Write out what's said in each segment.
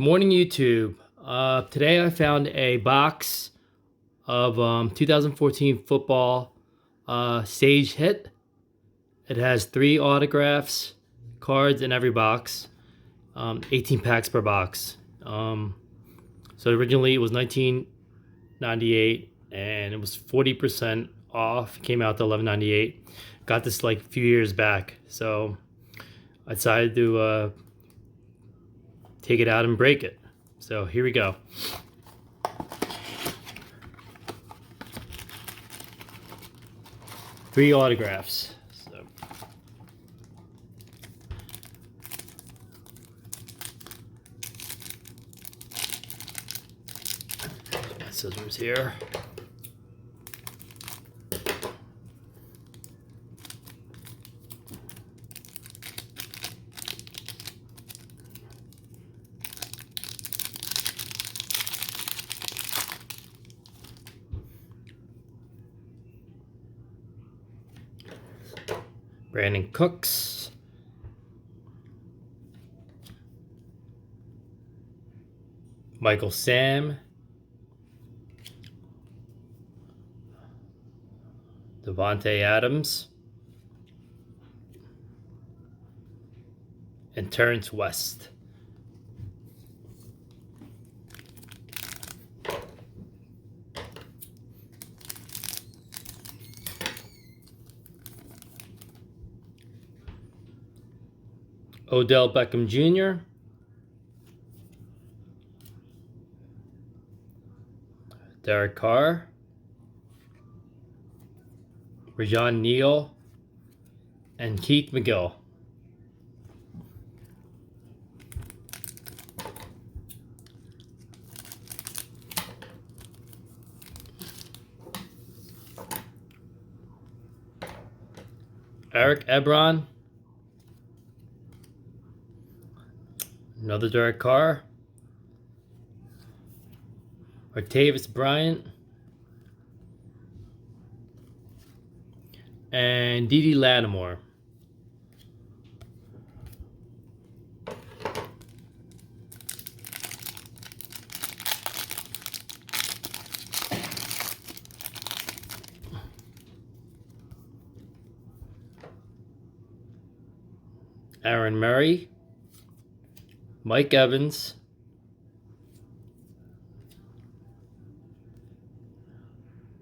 Good morning, YouTube. Today I found a box of 2014 football Sage Hit. It has 3 autographs, cards in every box, 18 packs per box. So originally it was $19.98 and it was 40% off. It came out to $11.98. Got this like a few years back, so I decided to take it out and break it. So here we go. Three autographs. So. My scissors here. Brandon Cooks, Michael Sam, Devontae Adams, and Terrence West. Odell Beckham Jr., Derek Carr, Rajon Neal, and Keith McGill. Eric Ebron, another Derek Carr, Martavis Bryant, and Dede Lattimore. Aaron Murray, Mike Evans,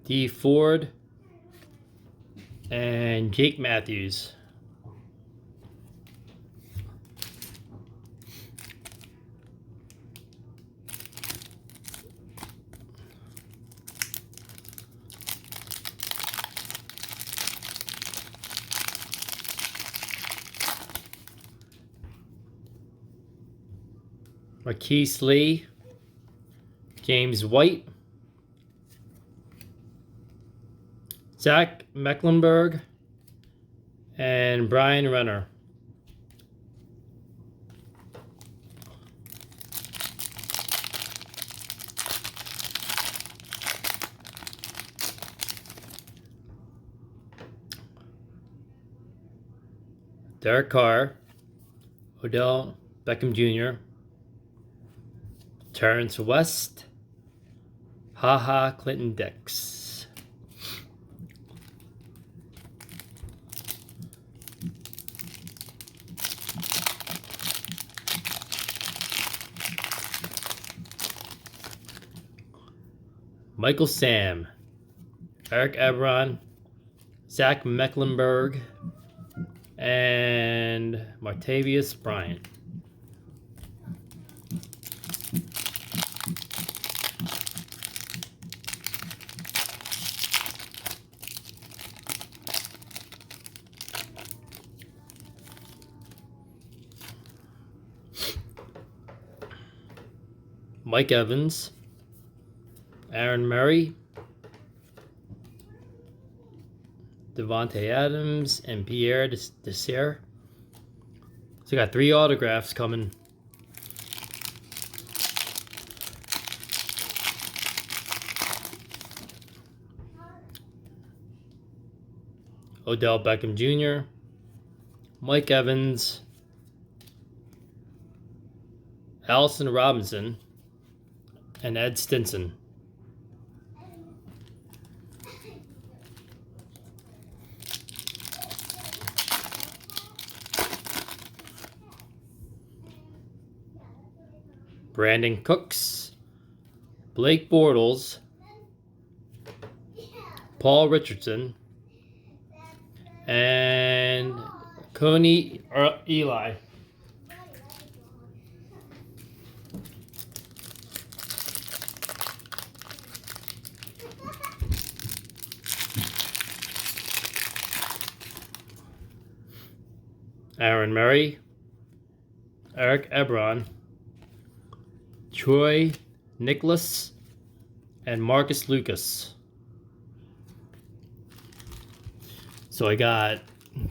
D. Ford, and Jake Matthews. Marquise Lee, James White, Zach Mecklenburg, and Brian Renner. Derek Carr, Odell Beckham Jr., Terrence West, Clinton Dix. Michael Sam, Eric Ebron, Zach Mecklenburg, and Martavis Bryant. Mike Evans, Aaron Murray, Devontae Adams, and Pierre Desir. So I got 3 autographs coming. Odell Beckham Jr., Mike Evans, Allison Robinson, and Ed Stinson. Brandon Cooks, Blake Bortles, Paul Richardson, and Coney Eli. Aaron Murray, Eric Ebron, Troy Nicholas, and Marcus Lucas. So I got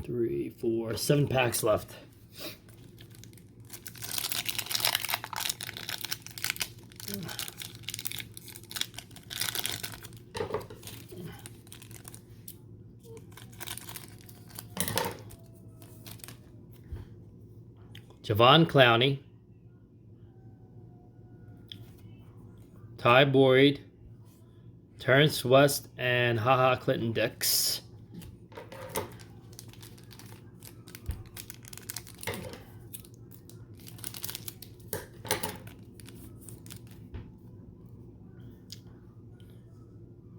3, 4, 7 packs left. Javon Clowney, Ty Boyd, Terrence West, and HaHa Clinton Dix.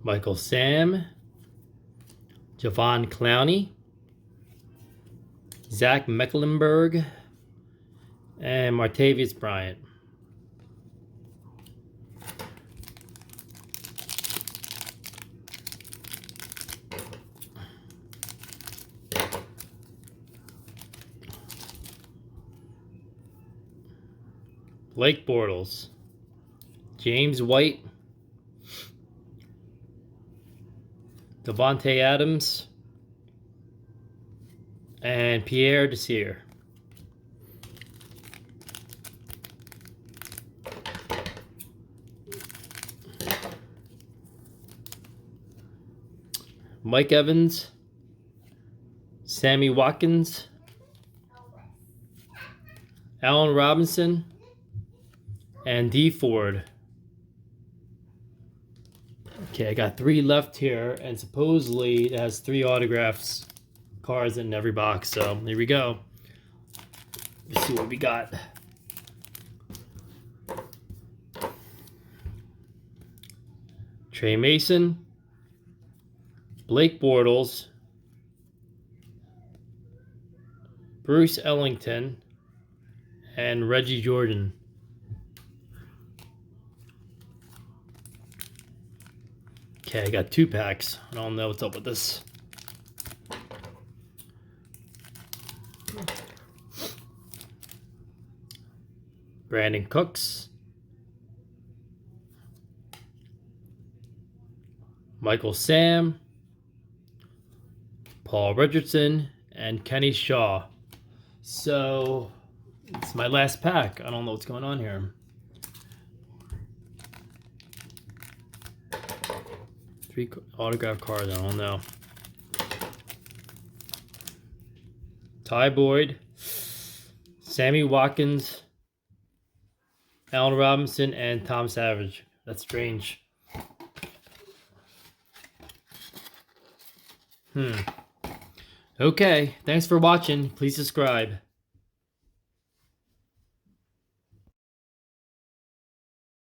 Michael Sam, Javon Clowney, Zach Mecklenburg, and Martavius Bryant. Blake Bortles, James White, Devontae Adams, and Pierre Desir. Mike Evans, Sammy Watkins, Allen Robinson, and D Ford. Okay, I got 3 left here, and supposedly it has 3 autographs, cards in every box. So here we go. Let's see what we got. Trey Mason, Blake Bortles, Bruce Ellington, and Reggie Jordan. Okay, I got 2 packs. I don't know what's up with this. Brandon Cooks, Michael Sam, Paul Richardson, and Kenny Shaw. So it's my last pack. I don't know what's going on here. 3 autograph cards, I don't know. Ty Boyd, Sammy Watkins, Allen Robinson, and Tom Savage. That's strange. Okay, thanks for watching. Please subscribe.